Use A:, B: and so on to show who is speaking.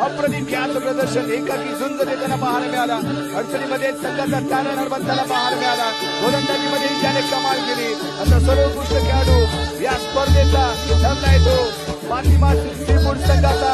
A: अप्रतिम खेळाचं प्रदर्शन, एकाकी झुंज देताना पाहायला मिळाला. अडचणीमध्ये संघाचा तारा नरबंताला पाहायला मिळाला. गोलंदाजीमध्ये त्याने कमाल केली. असा सर्वोत्कृष्ट खेळाडू या स्पर्धेचा ठरला येतो. मातीमा सीफूड संघाचा